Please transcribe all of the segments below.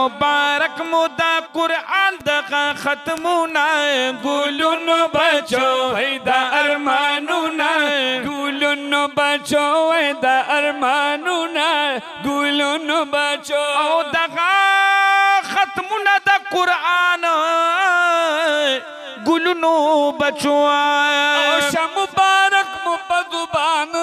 مبارک مودا قرآن دغه ختمونه ګلونو بچو دا ارمانونه ګلونو بچو دا ارمانونه ګلونو بچو او دغه ختمونه د قرآن ګلونو بچو او شه مبارک مو په زبان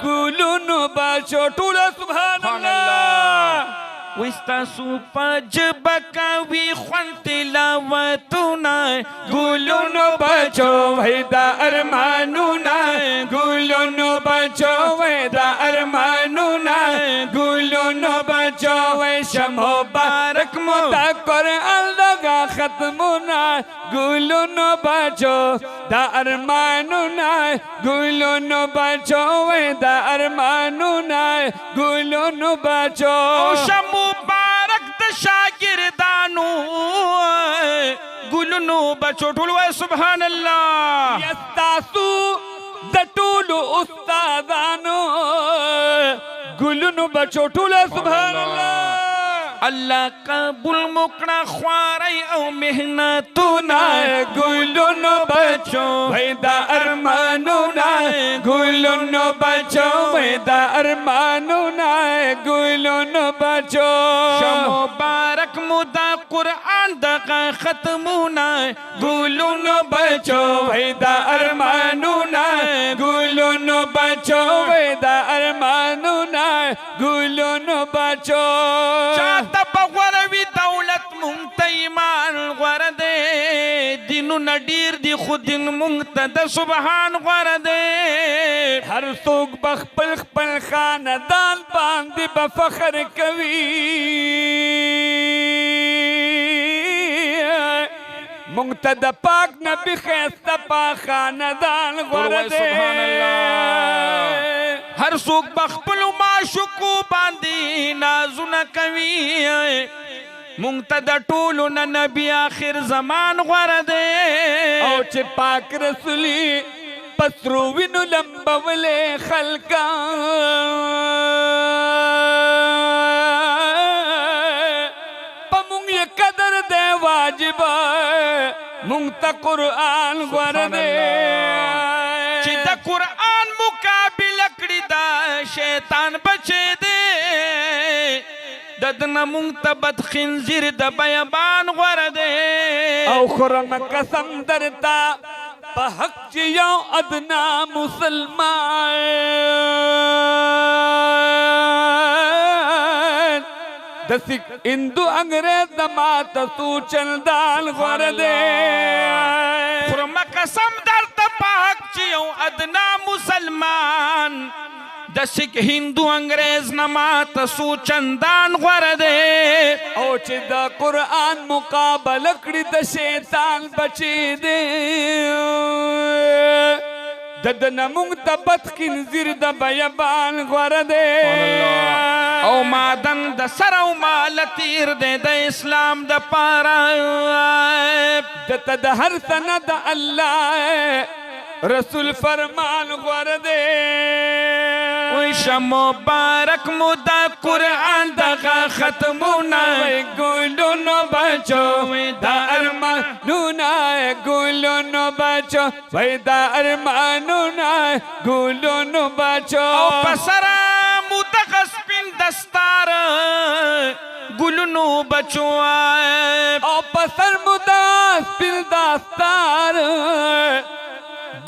ګلونو بچو ټول سبحان الله وستاسو پجب کوي خوند تلاوتونه ګلونو بچو دا ارمانونه ګلونو بچو دا ارمانونه ګلونو بچو شه مبارک مو دا قرآن لگا ختمونه ګلونو بچو دا ارمانونه ګلونو بچو دا ارمانونه ګلونو بچو مبارک د شاګردانو ګلونو بچو ټول وای سبحان الله یستاسو د ټولو استادانو ګلونو بچو ټول سبحان الله الله قبول مکړه خواري او مهنتونه ګلونو بچو دا ارمانونه ګلونو بچو دا ارمانونه ګلونو بچو مبارک مودا قرآن دغه ختمونه ګلونو بچو دا ارمانونه ګلونو بچو دا ارمانونه ګلونو بچو چاته بغوروي دولت مونږ ته ایمان غوره دی دینونه ډېر دي خو دین مونږ ته د سبحان غوره دی هر څوک بخپل خپل خاندان باندې به فخر کوي مونږ ته د پاک نبی ښایسته پاک خاندان غوره دی هر څوک بخپلو معشوقو باندې نازونه کوي مونږ ته د ټولو نه نبي آخر زمان غوره دی او چې پاک رسولي پسرو وینو لمبولې خلکا په مونږ یې قدر دی واجب مونږ ته قرآن غوره دی چې د قرآن مقابله کړي دا شیطان بچی دی ددنه مونږ ته بد خنزیر د بیابان غوره دی او خورم قسم درته په حق چې یو ادنا مسلمان د سکھ هندو انګریز د ماته سو چندان غوره دی خورم قسم درته په حق چې یو ادنا مسلمان د سکھ هندو انګریز نه ماته سو چندان غوره دی او چې د قرآن مقابله کړي د شیطان بچی دی ددنه مونږ ته بد خنزیر د بیابان غوره دی او مادن د سر او مال تیر دی د اسلام د پاره دته د هر سنه د الله رسول فرمان غوره دی ویشه مبارک مودا قرآن دغه ختمونه ګلونو بچو دا ارمانونه ګلونو بچو دا ارمانونه ګلونو بچو او پسره مو دغه سپین دستار ګلونو بچو او پسر مو د سپین دستار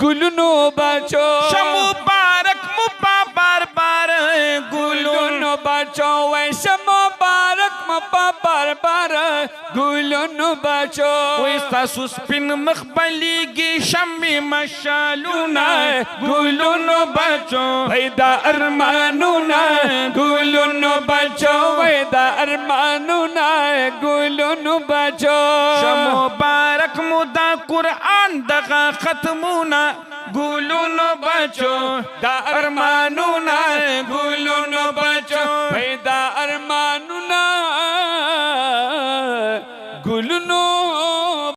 ګلونو بچو مبارک مو په بار بار ګلونو بچو ویشه مبارک مو په بار بار ګلونو بچو وی ستاسو سپین مخ بلیږي شمې مشالونه ګلونو بچو دا ارمانونه ګلونو بچو دا ارمانونه ګلونو بچو مبارک مو دا قرآن دغه ختمونه ګلونو بچو دا ارمانونه ګلونو بچو دا